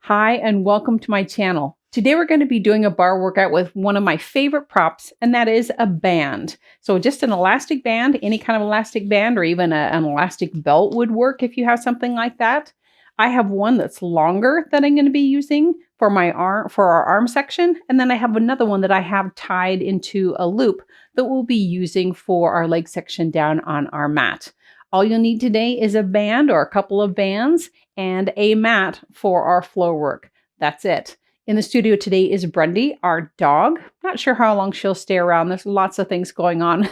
Hi, and welcome to my channel. Today we're going to be doing a bar workout with one of my favorite props, and that is a band. So just an elastic band, any kind of elastic band, or even an elastic belt would work if you have something like that. I have one that's longer that I'm going to be using for my arm, for our arm section, and then I have another one that I have tied into a loop that we'll be using for our leg section down on our mat. All you'll need today is a band or a couple of bands and a mat for our floor work. That's it. In the studio today is Brendy, our dog. Not sure how long she'll stay around. There's lots of things going on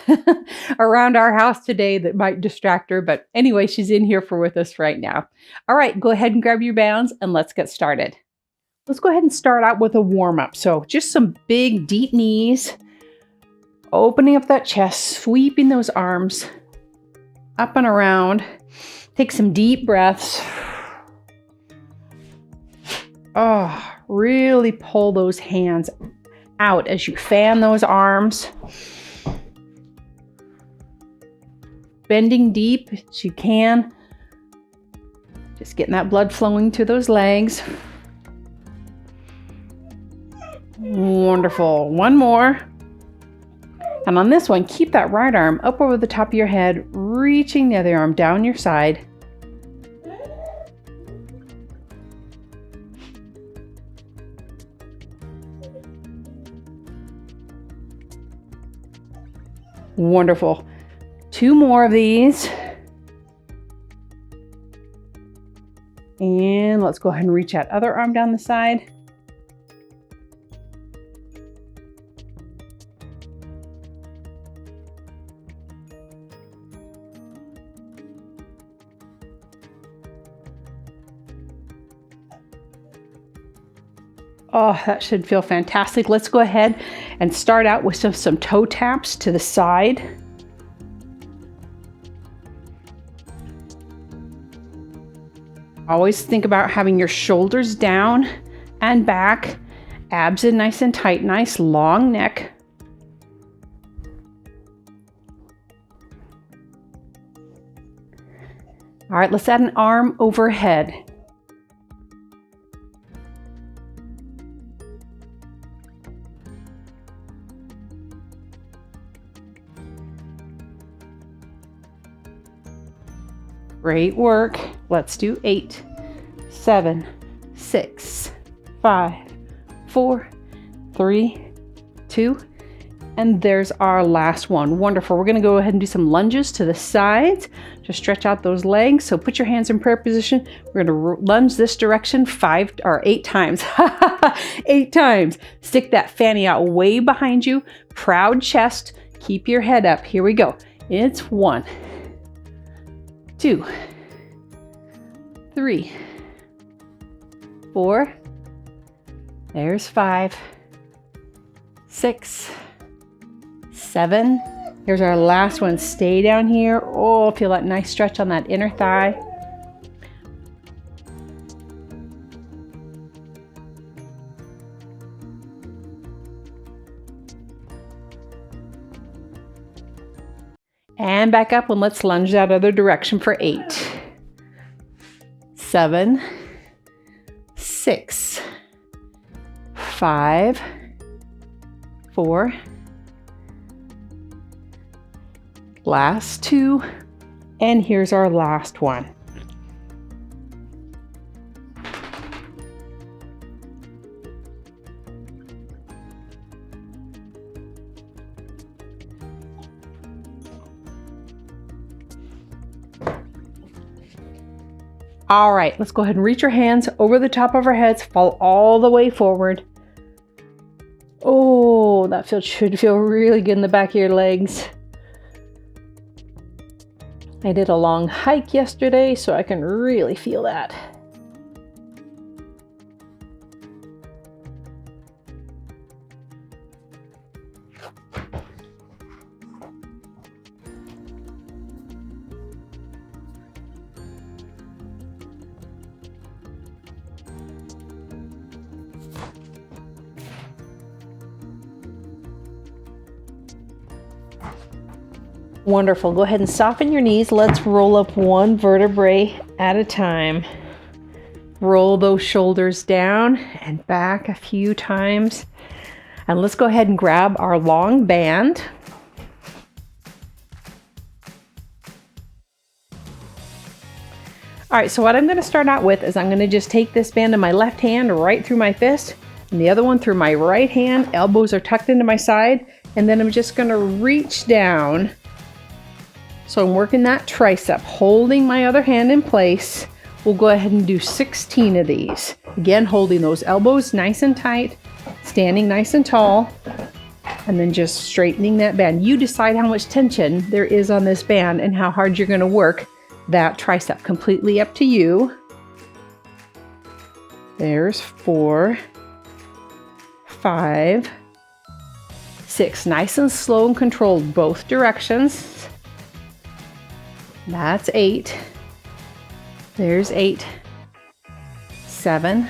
around our house today that might distract her. But anyway, she's in here with us right now. All right, go ahead and grab your bands and let's get started. Let's go ahead and start out with a warm-up. So just some big, deep knees, opening up that chest, sweeping those arms up and around. Take some deep breaths. Oh, really pull those hands out as you fan those arms. Bending deep as you can. Just getting that blood flowing to those legs. Wonderful. One more. And on this one, keep that right arm up over the top of your head, reaching the other arm down your side. Wonderful. Two more of these. And let's go ahead and reach that other arm down the side. Oh, that should feel fantastic. Let's go ahead and start out with some toe taps to the side. Always think about having your shoulders down and back, abs in nice and tight, nice long neck. All right, let's add an arm overhead. Great work. Let's do 8, 7, 6, 5, 4, 3, 2, and there's our last one. Wonderful. We're going to go ahead and do some lunges to the sides. Just stretch out those legs. So put your hands in prayer position. We're going to lunge this direction 5 or 8 times. 8 times. Stick that fanny out way behind you. Proud chest. Keep your head up. Here we go. It's 1, 2, 3, 4, there's 5, 6, 7, here's our last one. Stay down here. Oh, feel that nice stretch on that inner thigh. And back up and let's lunge that other direction for 8, 7, 6, 5, 4, last 2, and here's our last one. All right, let's go ahead and reach your hands over the top of our heads, fall all the way forward. Oh, that should feel really good in the back of your legs. I did a long hike yesterday, so I can really feel that. Wonderful. Go ahead and soften your knees. Let's roll up one vertebrae at a time. Roll those shoulders down and back a few times. And let's go ahead and grab our long band. All right, so what I'm going to start out with is I'm going to just take this band in my left hand right through my fist and the other one through my right hand. Elbows are tucked into my side, and then I'm just going to reach down. So I'm working that tricep, holding my other hand in place. We'll go ahead and do 16 of these. Again, holding those elbows nice and tight, standing nice and tall, and then just straightening that band. You decide how much tension there is on this band and how hard you're going to work that tricep. Completely up to you. There's 4, 5, 6. Nice and slow and controlled both directions. That's 8. There's 8, 7,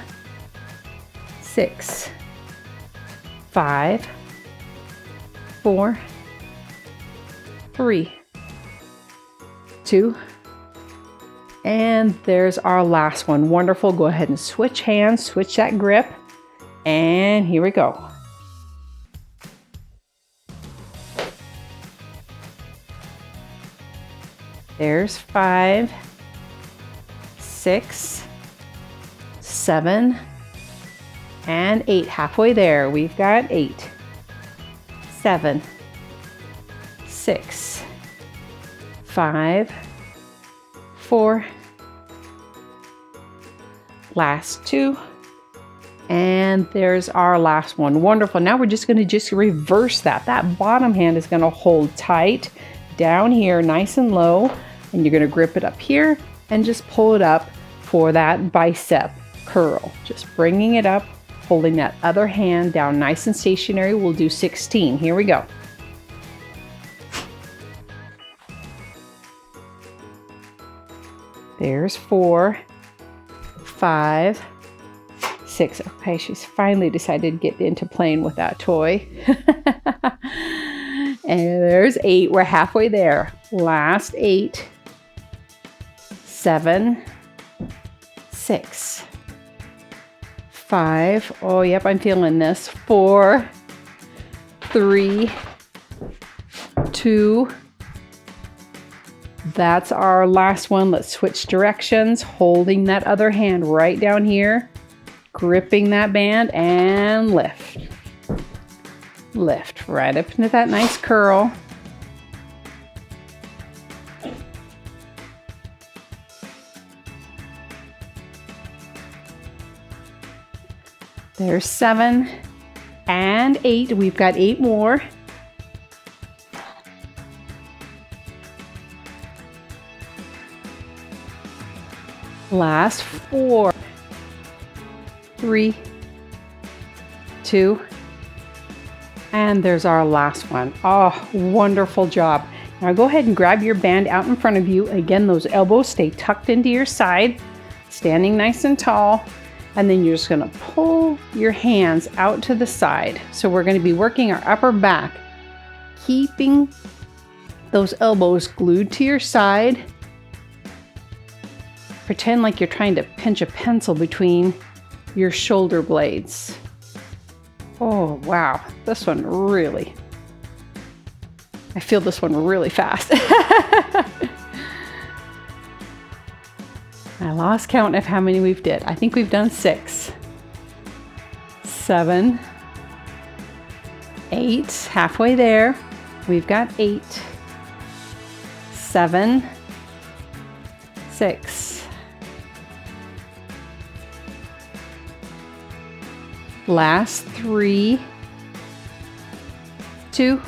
6, 5, 4, 3, 2, and there's our last one. Wonderful. Go ahead and switch hands, switch that grip, and here we go. There's 5, 6, 7, and 8. Halfway there. We've got 8, 7, 6, 5, 4, last 2, and there's our last one. Wonderful. Now we're just going to reverse that. That bottom hand is going to hold tight down here, nice and low, and you're going to grip it up here and just pull it up for that bicep curl. Just bringing it up, holding that other hand down nice and stationary. We'll do 16. Here we go. There's 4, 5, 6. Okay, she's finally decided to get into playing with that toy. And there's 8. We're halfway there. Last 8, 7, 6, 5. Oh, yep, I'm feeling this. 4, 3, 2. That's our last one. Let's switch directions, holding that other hand right down here, gripping that band, and lift. Lift right up into that nice curl. There's 7 and 8. We've got 8 more. Last 4, 3, 2, and there's our last one. Oh, wonderful job. Now go ahead and grab your band out in front of you. Again, those elbows stay tucked into your side, standing nice and tall. And then you're just going to pull your hands out to the side. So we're going to be working our upper back, keeping those elbows glued to your side. Pretend like you're trying to pinch a pencil between your shoulder blades. Oh, wow. This one really, I feel this one really fast. I lost count of how many we've did. I think we've done 6, 7, 8, halfway there. We've got 8, 7, 6, last 3, 2,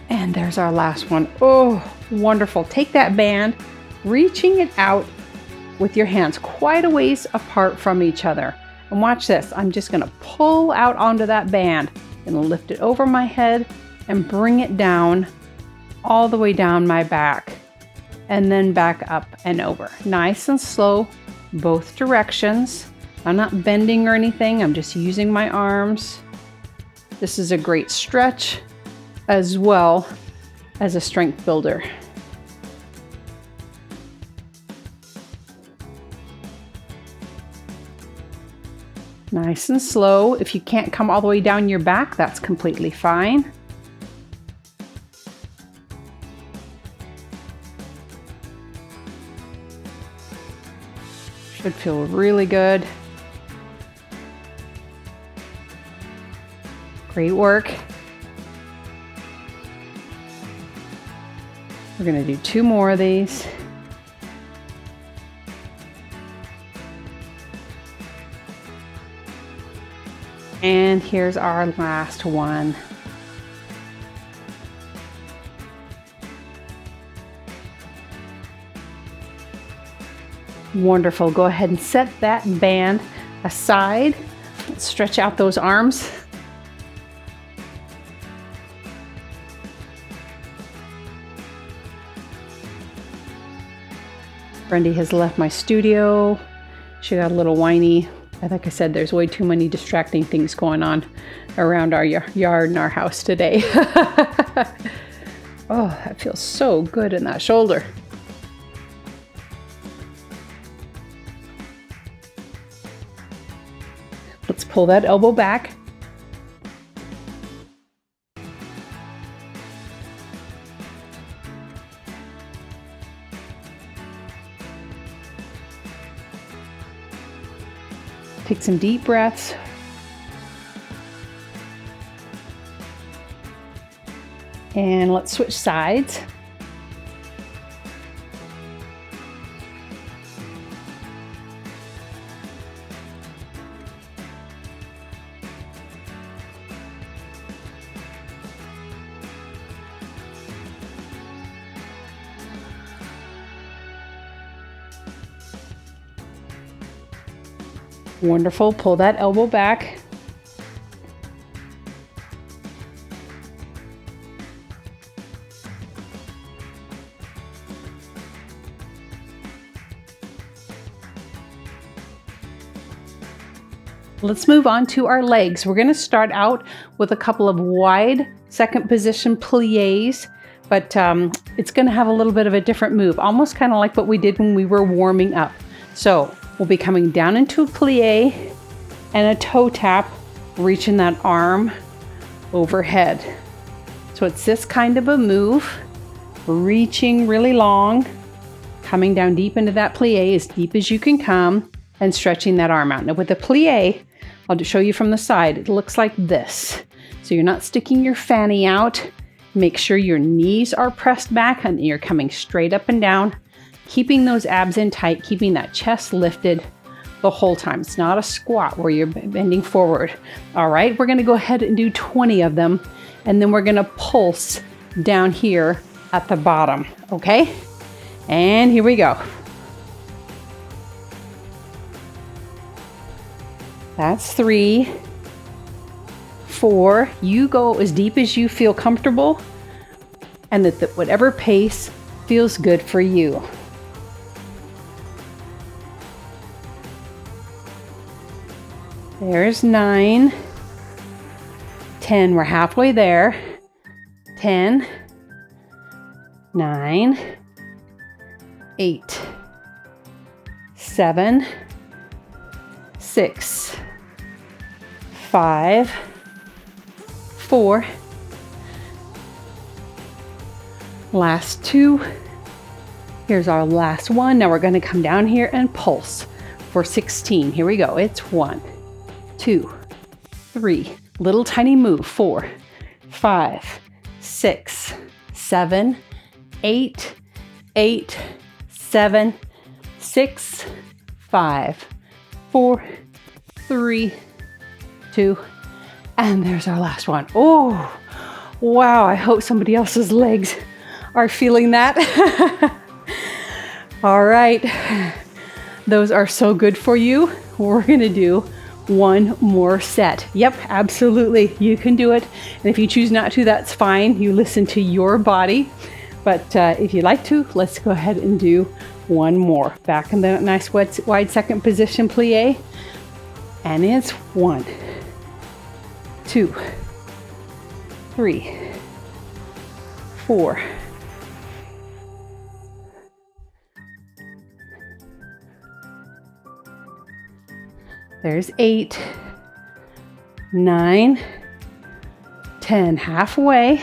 and there's our last one. Oh, wonderful. Take that band, reaching it out with your hands quite a ways apart from each other. And watch this. I'm just going to pull out onto that band and lift it over my head and bring it down all the way down my back and then back up and over. Nice and slow, both directions. I'm not bending or anything. I'm just using my arms. This is a great stretch as well as a strength builder. Nice and slow. If you can't come all the way down your back, that's completely fine. Should feel really good. Great work. We're going to do 2 more of these. And here's our last one. Wonderful. Go ahead and set that band aside. Let's stretch out those arms. Brendy has left my studio. She got a little whiny. Like I said, there's way too many distracting things going on around our yard and our house today. Oh, that feels so good in that shoulder. Let's pull that elbow back. Take some deep breaths. And let's switch sides. Wonderful. Pull that elbow back. Let's move on to our legs. We're going to start out with a couple of wide second position plies, but it's going to have a little bit of a different move, almost kind of like what we did when we were warming up. So we'll be coming down into a plie and a toe tap, reaching that arm overhead. So it's this kind of a move, reaching really long, coming down deep into that plie, as deep as you can come, and stretching that arm out. Now with the plie, I'll just show you from the side, it looks like this. So you're not sticking your fanny out. Make sure your knees are pressed back and you're coming straight up and down, keeping those abs in tight, keeping that chest lifted the whole time. It's not a squat where you're bending forward. All right, we're gonna go ahead and do 20 of them, and then we're gonna pulse down here at the bottom, okay? And here we go. That's 3, 4. You go as deep as you feel comfortable, and that whatever pace feels good for you. There's 9, 10, we're halfway there. 10, 9, 8, 7, 6, 5, 4, last 2. Here's our last one. Now we're going to come down here and pulse for 16. Here we go. It's 1, 2, 3, little tiny move, 4, 5, 6, 7, 8, 8, 7, 6, 5, 4, 3, 2, and there's our last one. Oh, wow, I hope somebody else's legs are feeling that. All right, those are so good for you. We're gonna do one more set. Yep, absolutely, you can do it. And if you choose not to, that's fine. You listen to your body. But if you'd like to, let's go ahead and do one more. Back in the nice wide second position plie. And it's 1, 2, 3, 4, 5, There's 8, 9, 10, halfway.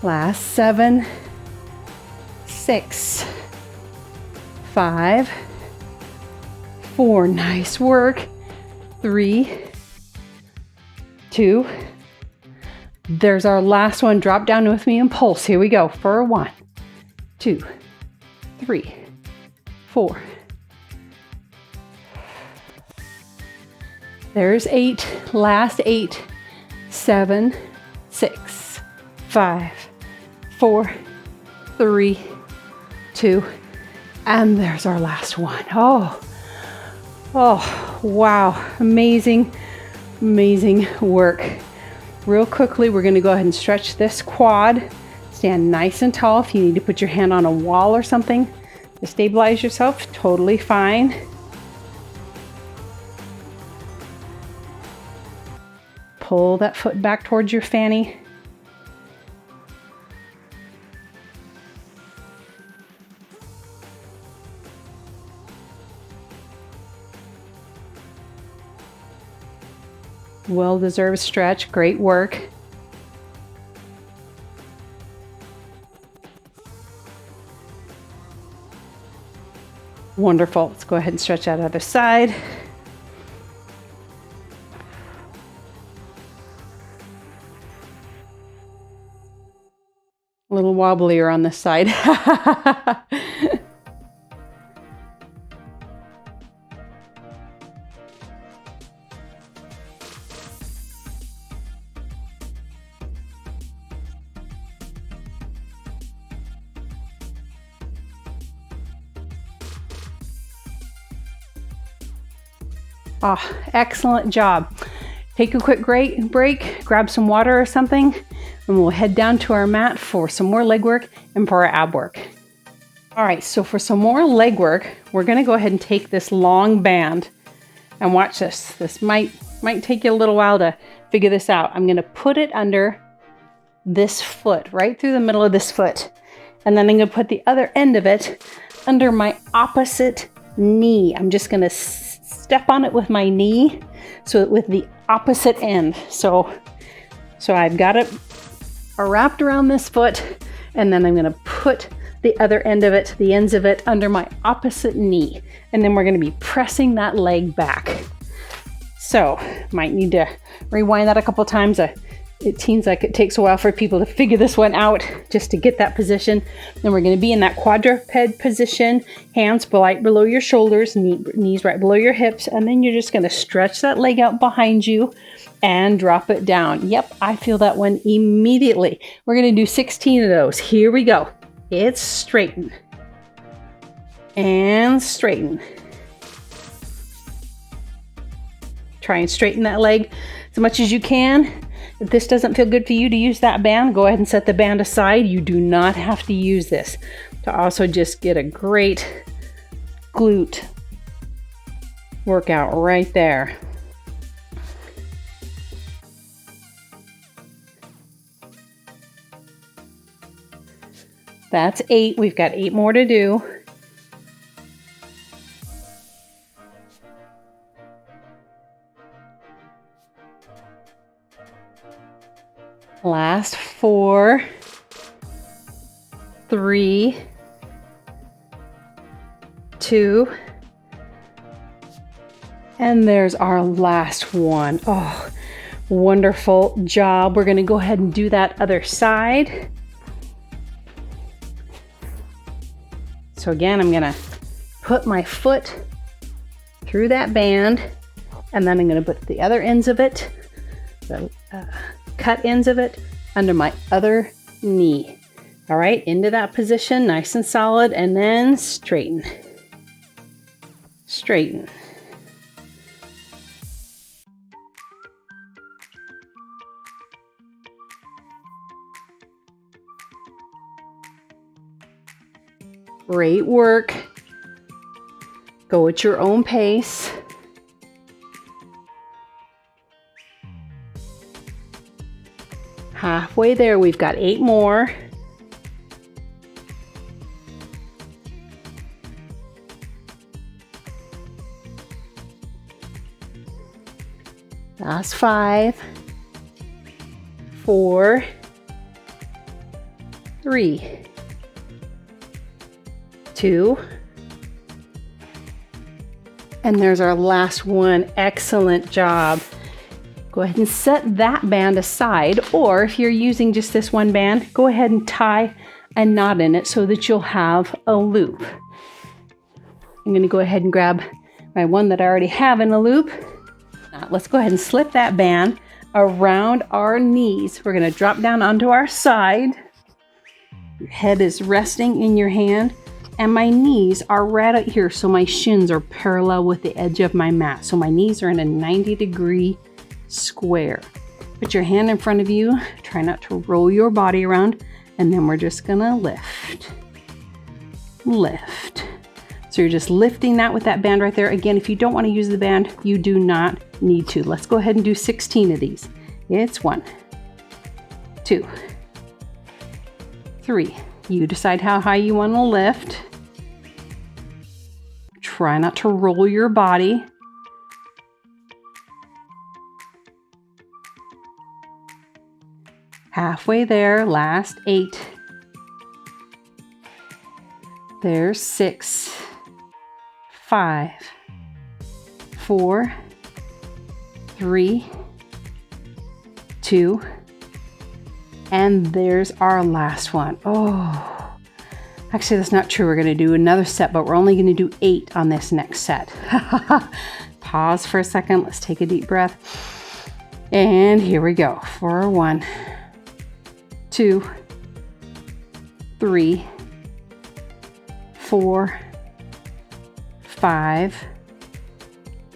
Last 7, 6, 5, 4, nice work. 3, 2, there's our last one. Drop down with me and pulse. Here we go for 1, 2, 3, 4. There's 8, last 8, 7, 6, 5, 4, 3, 2, and there's our last one. Oh, wow, amazing, amazing work. Real quickly, we're gonna go ahead and stretch this quad. Stand nice and tall. If you need to put your hand on a wall or something to stabilize yourself, totally fine. Pull that foot back towards your fanny. Well-deserved stretch, great work. Wonderful. Let's go ahead and stretch that other side. A little wobblier on this side. Oh, excellent job. Take a quick break, grab some water or something, and we'll head down to our mat for some more leg work and for our ab work. All right, so for some more leg work, we're gonna go ahead and take this long band and watch this. This might take you a little while to figure this out. I'm gonna put it under this foot, right through the middle of this foot. And then I'm gonna put the other end of it under my opposite knee. I'm just gonna step on it with my knee, so with the opposite end. So I've got it wrapped around this foot, and then I'm gonna put the other end of it, the ends of it, under my opposite knee. And then we're gonna be pressing that leg back. So might need to rewind that a couple times. It seems like it takes a while for people to figure this one out just to get that position. Then we're going to be in that quadruped position, hands right below your shoulders, knees right below your hips, and then you're just going to stretch that leg out behind you and drop it down. Yep, I feel that one immediately. We're going to do 16 of those. Here we go. It's straighten and straighten. Try and straighten that leg as much as you can. If this doesn't feel good for you to use that band, go ahead and set the band aside. You do not have to use this to also just get a great glute workout right there. That's 8. We've got 8 more to do. Last 4, 3, 2, and there's our last one. Oh, wonderful job. We're going to go ahead and do that other side. So again, I'm going to put my foot through that band, and then I'm going to put the other ends of it, the cut ends of it, under my other knee. All right, into that position, nice and solid, and then straighten. Straighten. Great work. Go at your own pace. Halfway there, we've got 8 more. Last 5, 4, 3, 2, and there's our last one. Excellent job. Go ahead and set that band aside, or if you're using just this one band, go ahead and tie a knot in it so that you'll have a loop. I'm going to go ahead and grab my one that I already have in a loop. Now, let's go ahead and slip that band around our knees. We're going to drop down onto our side. Your head is resting in your hand, and my knees are right out here, so my shins are parallel with the edge of my mat. So my knees are in a 90-degree square. Put your hand in front of you. Try not to roll your body around, and then we're just gonna lift. Lift. So you're just lifting that with that band right there. Again, if you don't want to use the band, you do not need to. Let's go ahead and do 16 of these. It's 1, 2, 3. You decide how high you want to lift. Try not to roll your body. Halfway there, last 8. There's 6, 5, 4, 3, 2, and there's our last one. Oh, actually that's not true. We're going to do another set, but we're only going to do 8 on this next set. Pause for a second. Let's take a deep breath. And here we go for 1, 2, 3, 4, 5,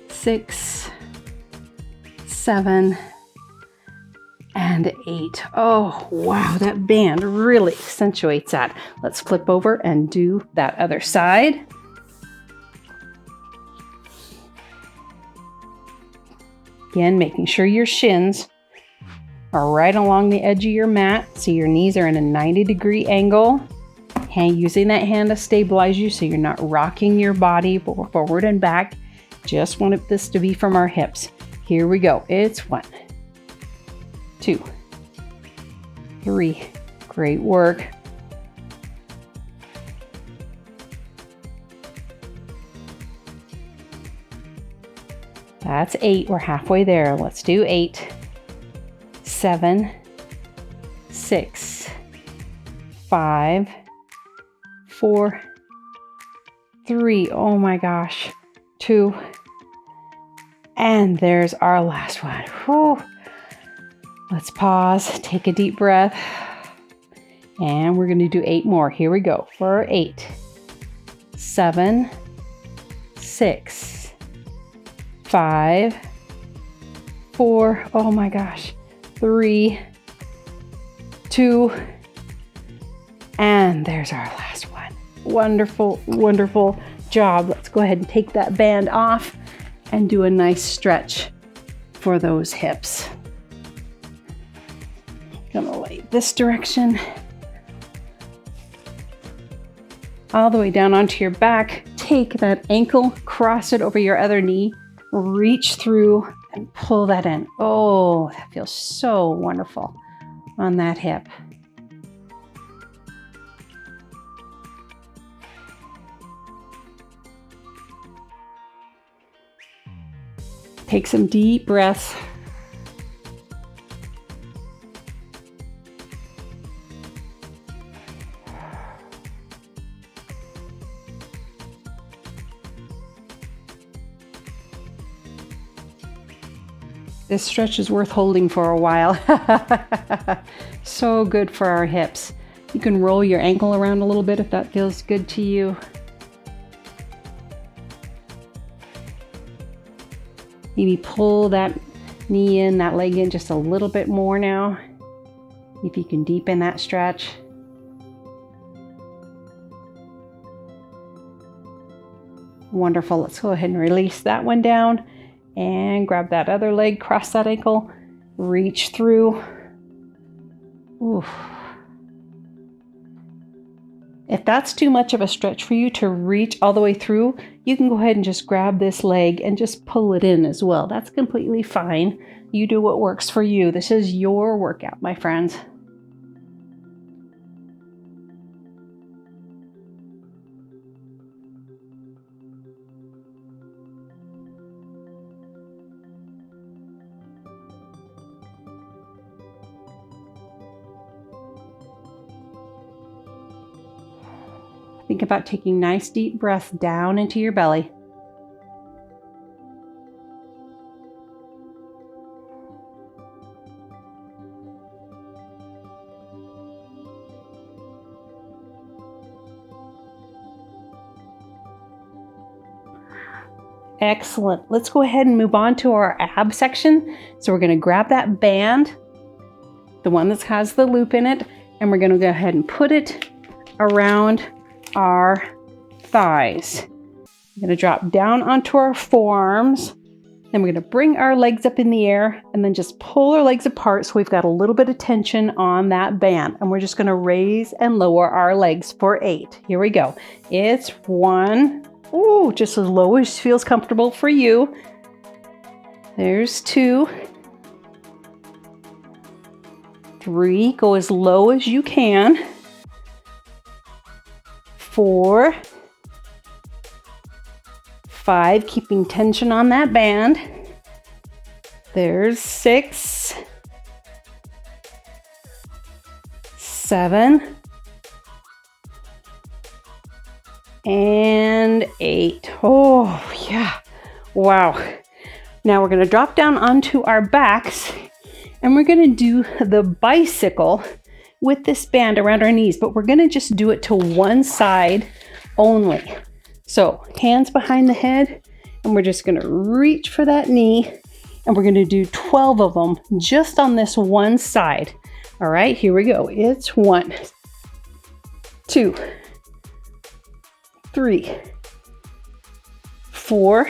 6, 7, and 8. Oh, wow, that band really accentuates that. Let's flip over and do that other side. Again, making sure your shins are right along the edge of your mat, so your knees are in a 90-degree angle. Using that hand to stabilize you so you're not rocking your body forward and back. Just wanted this to be from our hips. Here we go. It's 1, 2, 3. Great work. That's 8. We're halfway there. Let's do 8, 7, 6, 5, 4, 3. Oh my gosh. 2. And there's our last one. Whew. Let's pause, take a deep breath, and we're going to do 8 more. Here we go for 8, 7, 6, 5, 4. Oh my gosh. 3, 2, and there's our last one. Wonderful, wonderful job. Let's go ahead and take that band off and do a nice stretch for those hips. Gonna lay this direction all the way down onto your back. Take that ankle, cross it over your other knee, reach through and pull that in. Oh, that feels so wonderful on that hip. Take some deep breaths. This stretch is worth holding for a while. So good for our hips. You can roll your ankle around a little bit if that feels good to you. Maybe pull that knee in, that leg in just a little bit more now. If you can deepen that stretch. Wonderful. Let's go ahead and release that one down and grab that other leg, cross that ankle, reach through. Oof. If that's too much of a stretch for you to reach all the way through, you can go ahead and just grab this leg and just pull it in as well. That's completely fine. You do what works for you. This is your workout, my friends. Think about taking nice deep breaths down into your belly. Excellent. Let's go ahead and move on to our ab section. So we're going to grab that band, the one that has the loop in it, and we're going to go ahead and put it around our thighs. We're going to drop down onto our forearms. Then we're going to bring our legs up in the air and then just pull our legs apart so we've got a little bit of tension on that band. And we're just going to raise and lower our legs for 8. Here we go. It's 1. Ooh, just as low as feels comfortable for you. There's 2. 3. Go as low as you can. 4. 5, keeping tension on that band. There's 6. 7. And 8. Oh, yeah. Wow. Now we're going to drop down onto our backs and we're going to do the bicycle with this band around our knees, but we're going to just do it to one side only. So hands behind the head, and we're just going to reach for that knee, and we're going to do 12 of them just on this one side. All right, here we go. It's 1, 2, 3, 4,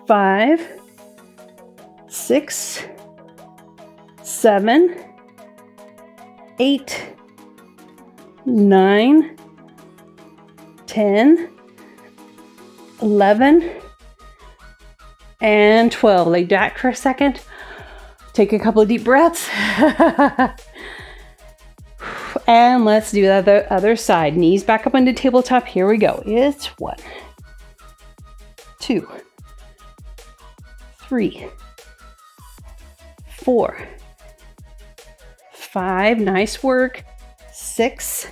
5, 6, 7, 8, 9, 10, 11, and 12. Lay back for a second. Take a couple of deep breaths. And let's do the other side. Knees back up into tabletop. Here we go. It's 1, 2, 3, 4, 5. Nice work. 6,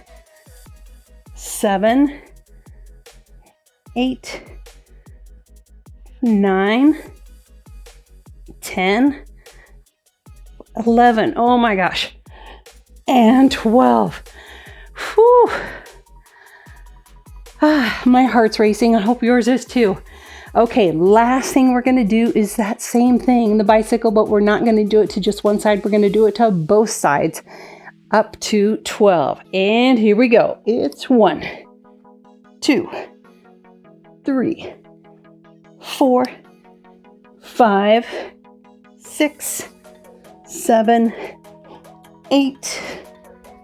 7, 8, 9, 10, 11. Oh my gosh. And 12. Whew. My heart's racing. I hope yours is too. Okay, last thing we're going to do is that same thing, the bicycle, but we're not going to do it to just one side. We're going to do it to both sides up to 12. And here we go. It's 1, 2, 3, 4, 5, 6, 7, 8,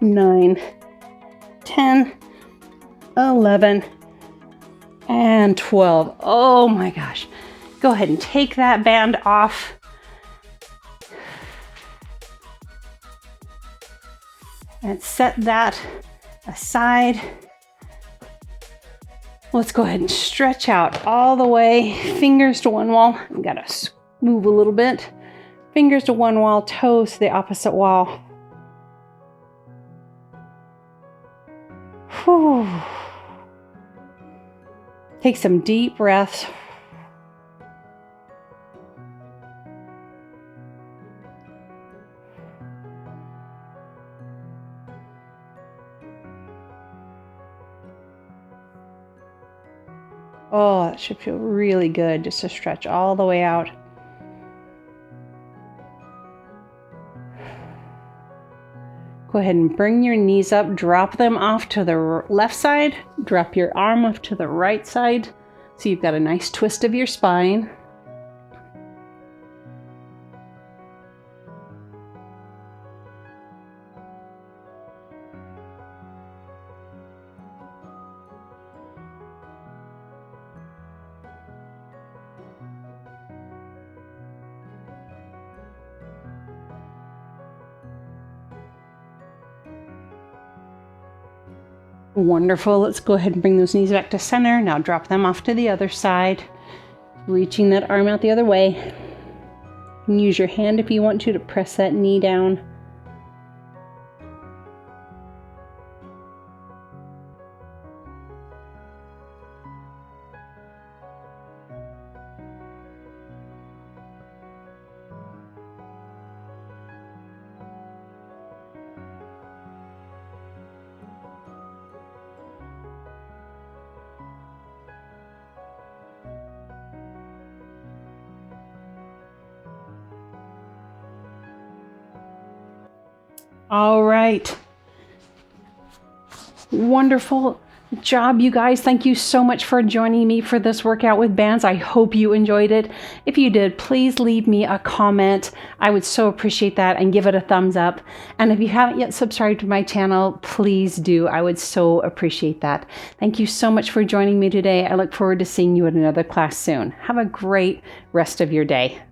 9, 10, 11, and 12. Oh my gosh. Go ahead and take that band off. And set that aside. Let's go ahead and stretch out all the way. Fingers to one wall. We gotta move a little bit. Fingers to one wall, toes to the opposite wall. Whew. Take some deep breaths. Oh, that should feel really good just to stretch all the way out. Go ahead and bring your knees up, drop them off to the left side, drop your arm off to the right side. So you've got a nice twist of your spine. Wonderful. Let's go ahead and bring those knees back to center. Now drop them off to the other side, reaching that arm out the other way. You can use your hand if you want to press that knee down. All right. Wonderful job, you guys. Thank you so much for joining me for this workout with bands. I hope you enjoyed it. If you did, please leave me a comment. I would so appreciate that, and give it a thumbs up. And if you haven't yet subscribed to my channel, please do. I would so appreciate that. Thank you so much for joining me today. I look forward to seeing you at another class soon. Have a great rest of your day.